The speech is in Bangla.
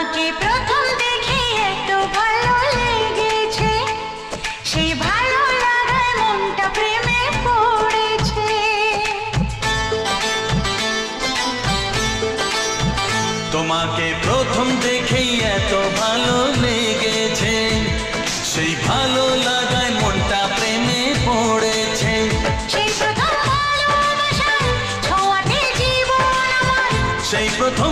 তোমাকে প্রথম দেখে এত ভালো লেগেছে, সেই ভালো লাগায় মনটা প্রেমে পড়েছে। তোমাকে প্রথম দেখেই এত ভালো লেগেছে, সেই ভালো লাগায় মনটা প্রেমে পড়েছে। সেই প্রথম ভালোবাসার ছোঁয়াতে জীবন আমার, সেই প্রথম